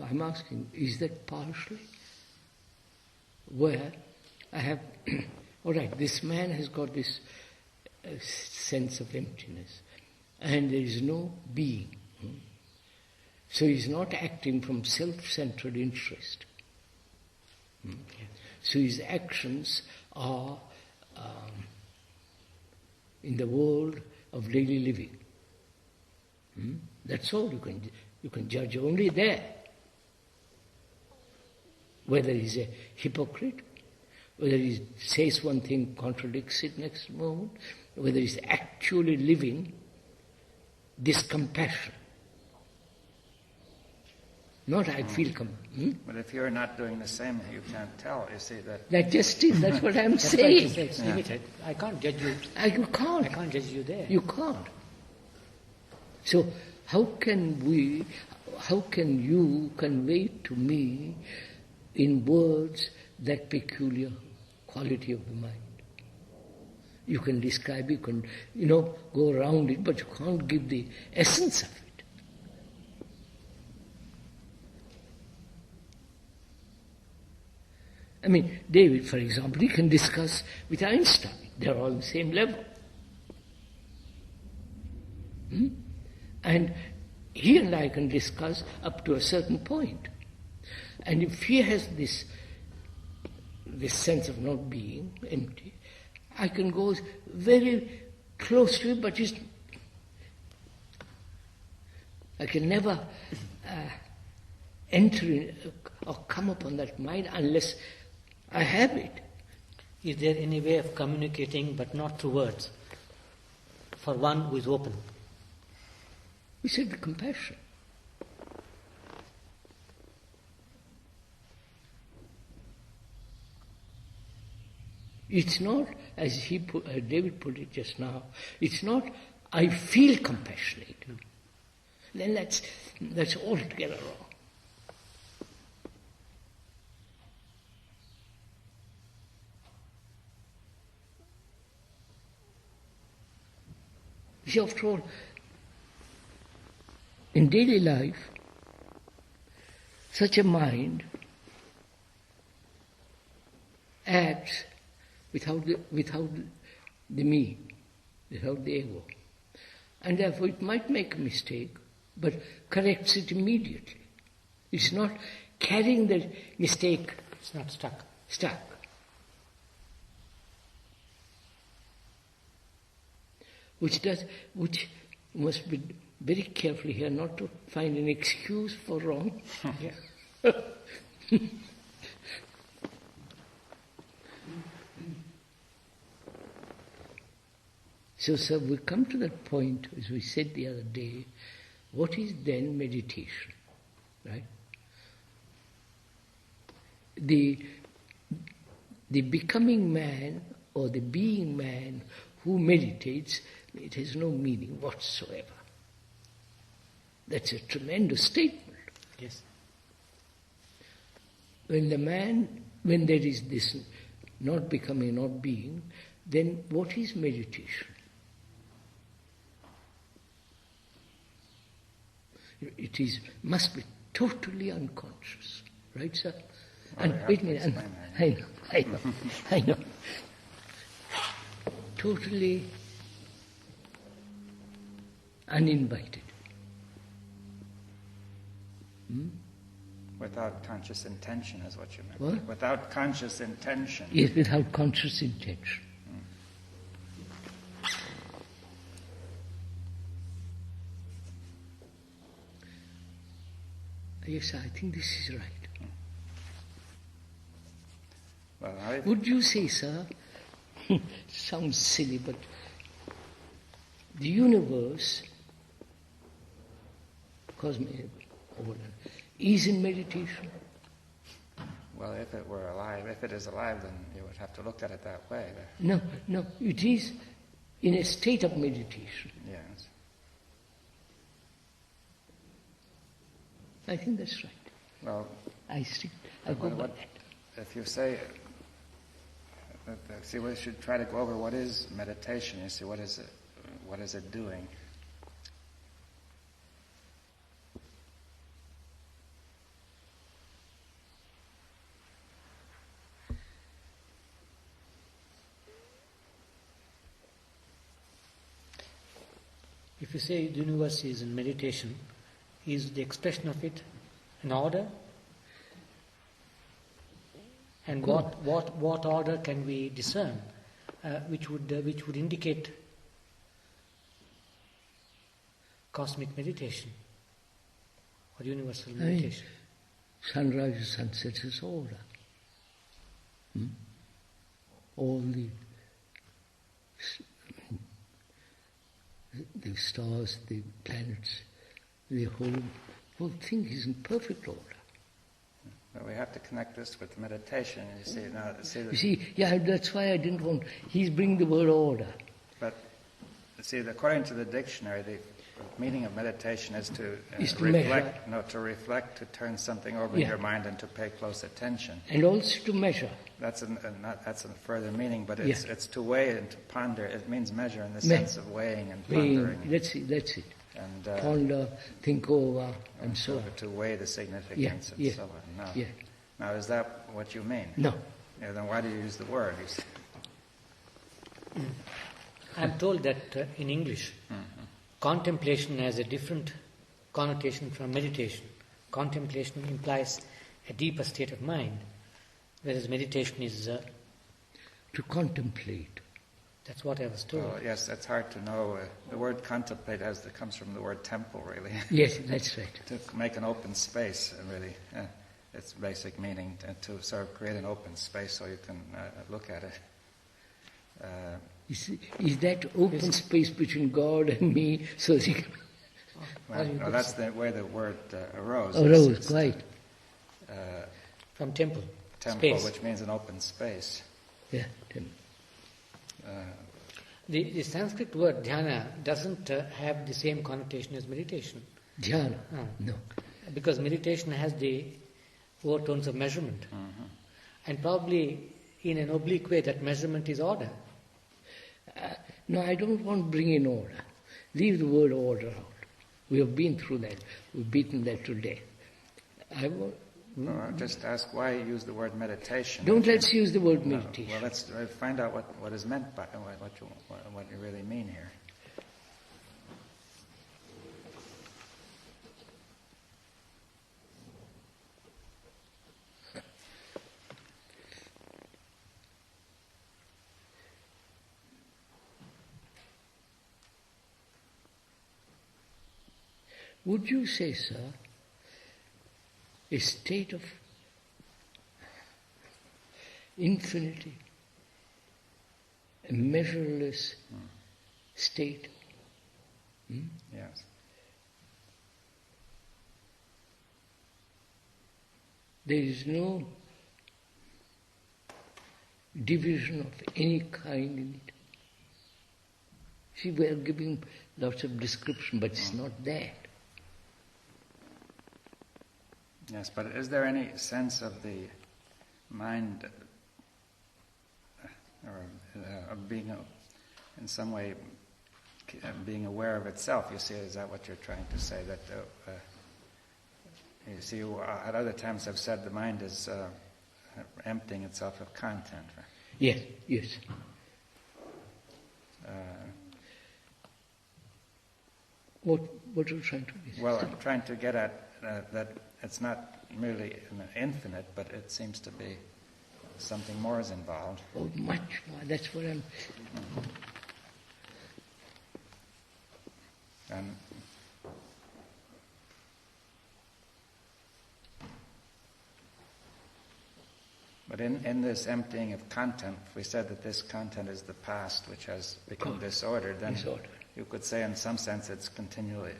I'm asking, is that partially? Where I have, all right, this man has got this sense of emptiness, and there is no being. So he's not acting from self-centered interest. So his actions are in the world of daily living. That's all you can judge only there. Whether he's a hypocrite, whether he says one thing, contradicts it next moment, whether he's actually living this compassion. Not I feel But if you're not doing the same, you can't tell. You see that. That just is, that's what I'm That's saying. why it's limited. I can't judge you. You can't. I can't judge you there. You can't. So how can you convey to me in words that peculiar quality of the mind? You can describe, you can, go around it, but you can't give the essence of it. I mean, David, for example, he can discuss with Einstein. They're all on the same level. And he and I can discuss up to a certain point. And if he has this sense of not being empty, I can go very close to it, but I can never enter in or come upon that mind unless I have it. Is there any way of communicating but not through words for one who is open? We said compassion. It's not, as David put it just now, it's not, I feel compassionate. Then that's altogether wrong. See, after all, in daily life, such a mind acts without the me, without the ego. And therefore it might make a mistake, but corrects it immediately. It's not carrying the mistake. It's not stuck. Which must be very careful here not to find an excuse for wrong. Yeah. So, sir, we come to that point, as we said the other day, what is then meditation, right? The becoming man or the being man who meditates, it has no meaning whatsoever. That's a tremendous statement. Yes. When there is this not becoming, not being, then what is meditation? It must be totally unconscious, right, sir? And wait a minute, I know. Totally uninvited. Without conscious intention is what you meant. What? Without conscious intention. Yes, without conscious intention. Yes, I think this is right. Well, Would you say, sir, sounds silly, but the universe cosmic order, is in meditation. Well, if it were alive, if it is alive, then you would have to look at it that way. No, it is in a state of meditation. Yes. I think that's right. Well, I go by that. If you say, see, we should try to go over what is meditation. You see, what is it doing? If you say the universe is in meditation, is the expression of it an order? And what order can we discern, which would indicate cosmic meditation or universal meditation? Sunrise and sunset is order. All the stars, the planets, the whole thing is in perfect order. But we have to connect this with meditation. You see, now, that's why I didn't want. He's bringing the word order. But see, according to the dictionary, the meaning of meditation is to reflect. To reflect, to turn something over in your mind, and to pay close attention. And also to measure. That's a further meaning, but it's to weigh and to ponder. It means measure in the sense of weighing and pondering. That's it. And ponder, think over, and so on. To weigh the significance and so on. Now, is that what you mean? No. Yeah, then why do you use the word? I'm told that in English, contemplation has a different connotation from meditation. Contemplation implies a deeper state of mind, whereas meditation is... to contemplate. That's what I was told. Oh, yes, that's hard to know. The word contemplate comes from the word temple, really. Yes, that's right. To make an open space, really. Its basic meaning, to sort of create an open space so you can look at it. Is that open space between God and me so that you can... No, that's the way the word arose. Arose, quite. From temple. Temple, space. Which means an open space. Yeah, temple. The Sanskrit word dhyana doesn't have the same connotation as meditation. Dhyana? No. Because meditation has the overtones of measurement. And probably in an oblique way that measurement is order. No, I don't want to bring in order. Leave the word order out. We have been through that. We've beaten that to death. I'll just ask why you use the word meditation. Let's use the word meditation. Well, let's find out what is meant by what you really mean here. Would you say, sir, a state of infinity, a measureless state? Yes. There is no division of any kind in it. See, we are giving lots of description, but it's not that. Yes, but is there any sense of the mind of being in some way being aware of itself? You see, is that what you're trying to say? That you see, at other times I've said the mind is emptying itself of content. Right? Yes. What are you trying to get? Well, I'm trying to get at that it's not merely infinite, but it seems to be something more is involved. Oh, much more. That's what I'm... But in this emptying of content, we said that this content is the past, which has become disordered. Then you could say in some sense it's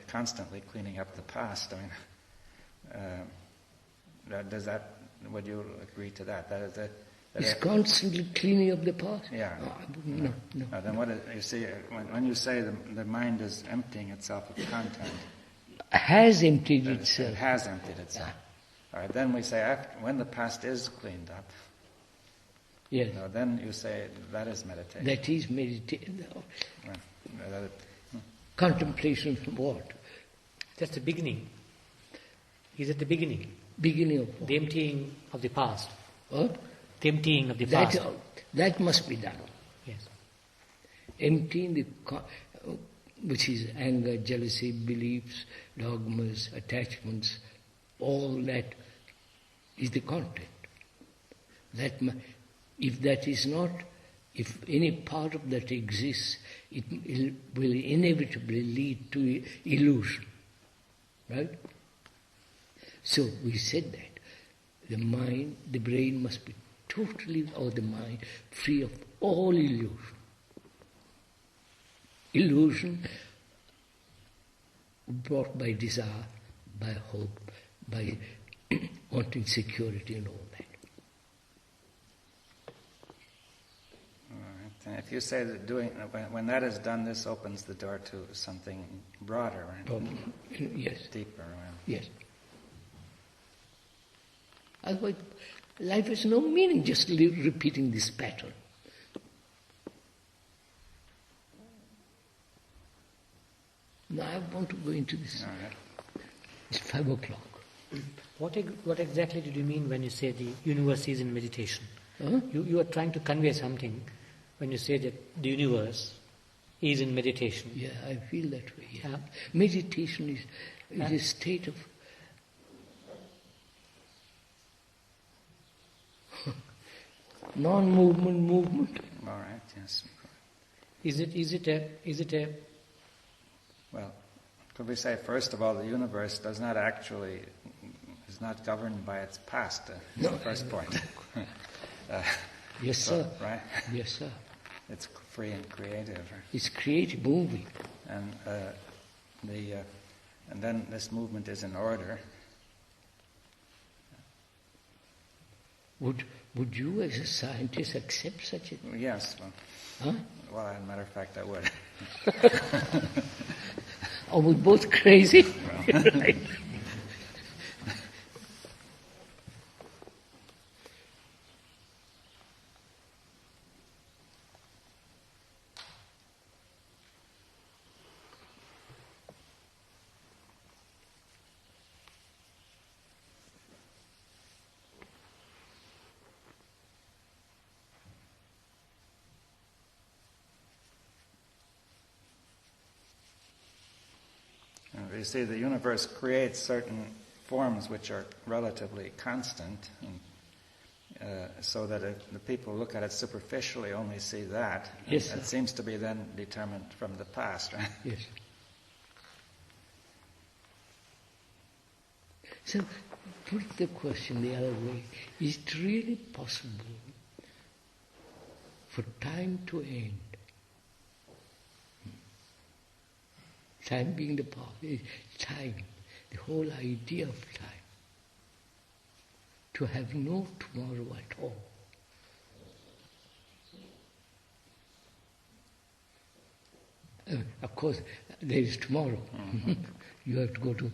constantly cleaning up the past. I mean, would you agree to that? It's constantly cleaning up the past? Yeah. No. Then what you see, when you say the mind is emptying itself of content. Has emptied itself. It has emptied itself. Yeah. All right, then we say when the past is cleaned up, yes. Then you say that is meditation. That is meditation. Well, contemplation from what? That's the beginning. Is it the beginning? Beginning of what? The emptying of the past. What? The emptying of the past. That must be done. Yes. Emptying which is anger, jealousy, beliefs, dogmas, attachments, all that is the content. If any part of that exists, it will inevitably lead to illusion. Right? So we said that the brain must be totally, or the mind, free of all illusion. Illusion brought by desire, by hope, by wanting security and all that. And if you say that when that is done, this opens the door to something broader, right? Yes. Deeper. Yes. Otherwise, life has no meaning just repeating this pattern. Now I want to go into this. Right. It's 5 o'clock. What exactly did you mean when you say the universe is in meditation? Huh? You are trying to convey something when you say that the universe is in meditation. Yeah, I feel that way. Yeah. Yeah. Meditation is a state of movement. All right. Yes. Is it a Well, could we say first of all, the universe is not governed by its past. No. The first point. Yes, sir. Right. Yes, sir. It's free and creative. Right? It's creative, moving. And and then this movement is in order. Would you, as a scientist, accept such a thing? Yes. Well, Huh? well, as a matter of fact, I would. Are we both crazy? Right. You see, the universe creates certain forms which are relatively constant, so that if the people who look at it superficially only see that. Yes, it seems to be then determined from the past, right? Yes. So, put the question the other way. Is it really possible for time to end? Time being the power, time, the whole idea of time, to have no tomorrow at all. Of course, there is tomorrow. Mm-hmm. You have to go to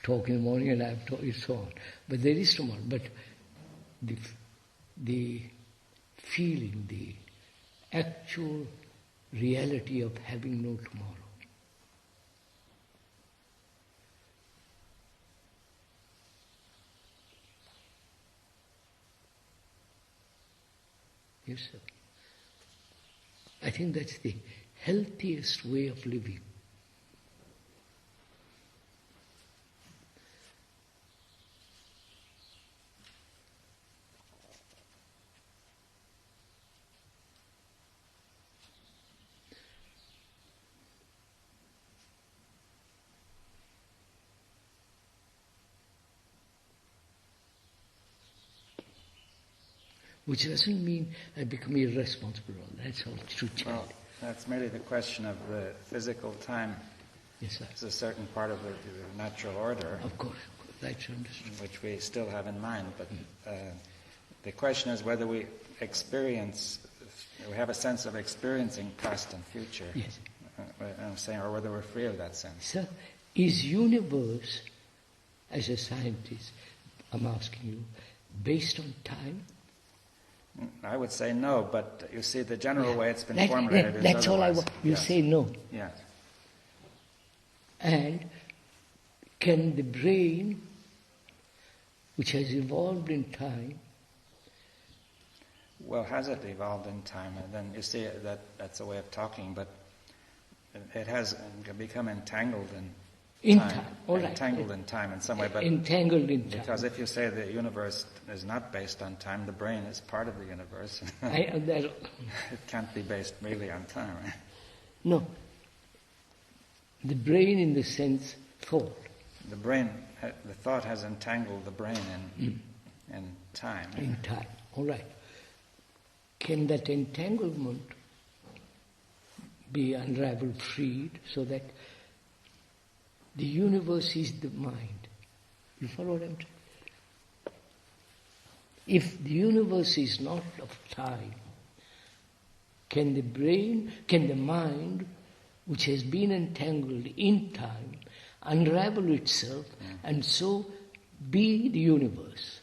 talk in the morning and I have to, and so on. But there is tomorrow. But the feeling, the actual reality of having no tomorrow. Yes, sir. I think that's the healthiest way of living. Which doesn't mean I become irresponsible. That's all. It's too childish. That's merely the question of the physical time. Yes, sir. It's a certain part of the natural order, Of course, that's understood. which we still have in mind. But the question is whether we have a sense of experiencing past and future. Yes. I'm saying, or whether we're free of that sense. Sir, is universe, as a scientist, I'm asking you, based on time? I would say no, but you see, the general way it's been formulated is that's all I otherwise. want. You Yes. say no. Yes. And can the brain, which has evolved in time, Well, has it evolved in time? And then you see that's a way of talking, but it has become entangled in time. all right. Entangled in time in some way, but entangled in time. because if you say the universe is not based on time, the brain is part of the universe. That, It can't be based really on time, right? no. The brain in the sense thought. The brain, the thought has entangled the brain in time. In time, all right. Can that entanglement be unraveled, freed, so that the universe is the mind? You follow what I'm saying? If the universe is not of time, can the mind, which has been entangled in time, unravel itself and so be the universe?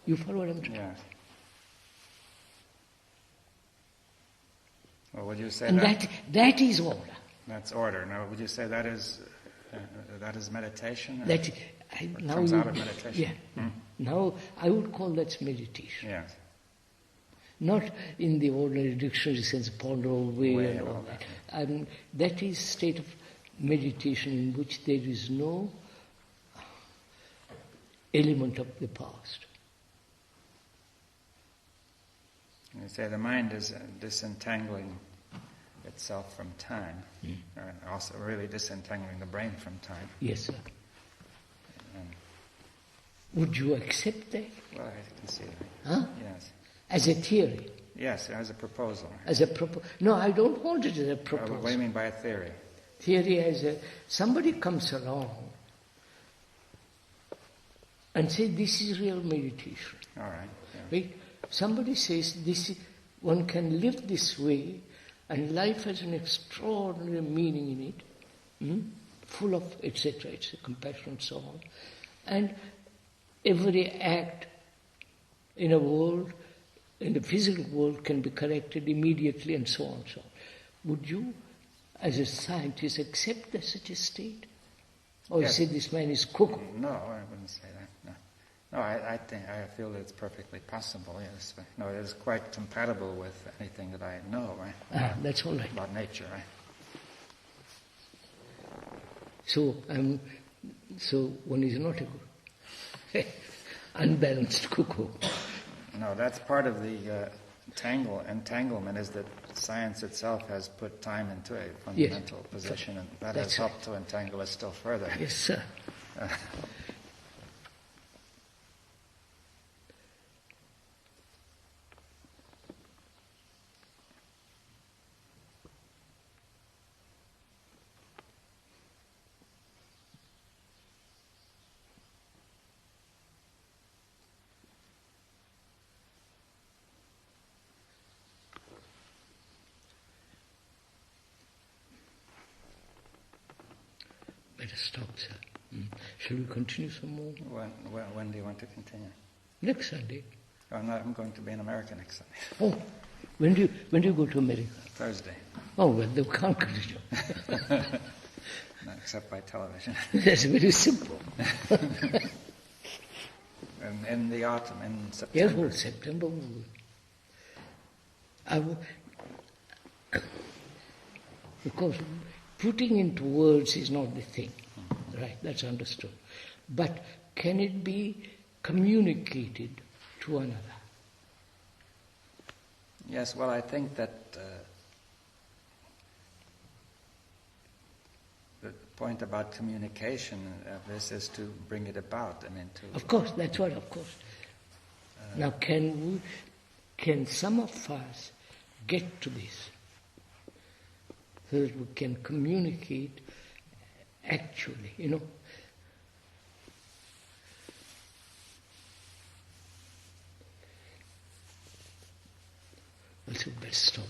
You follow what I'm saying? Yes. Well, would you say And that that is order. that's order? Now, would you say that is meditation? Or That now comes you, out of meditation? Yeah. Now I would call that meditation. Yes. Not in the ordinary dictionary sense, ponder away Way and and all all that. That is state of meditation in which there is no element of the past. You say the mind is disentangling itself from time, and also really disentangling the brain from time. Yes, sir. And, Would you accept that? well, I can see that. Huh? Yes. As a theory? Yes, as a proposal. No, I don't want it as a What proposal. do you mean by a theory? Theory as somebody comes along and says this is real meditation. All right. Yeah. Right? Somebody says one can live this way and life has an extraordinary meaning in it, full of etc., compassion and so on. And every act in a world, in the physical world, can be corrected immediately and so on and so on. Would you, as a scientist, accept such a state? Or Yes. you say this man is cuckoo? No, I wouldn't say that. No, I feel that it's perfectly possible. Yes, no, it is quite compatible with anything that I know, right? That's all right. About nature, right? So one is not a unbalanced cuckoo. No, that's part of the entanglement is that science itself has put time into a fundamental position, and that has helped to entangle us still further. Yes, sir. Better stop, sir. Shall we continue some more? When do you want to continue? Next Sunday. I'm going to be in America next Sunday. Oh, when do you go to America? Thursday. Oh, well, they can't continue. No, except by television. That's very simple. in the autumn, in Yes, September. September. Because putting into words is not the thing. Right, that's understood. But can it be communicated to another? Yes, well, I think that the point about communication of this is to bring it about. I mean, to... Of course, that's what, of course. Now, can some of us get to this? so that we can communicate actually, Also, better stop.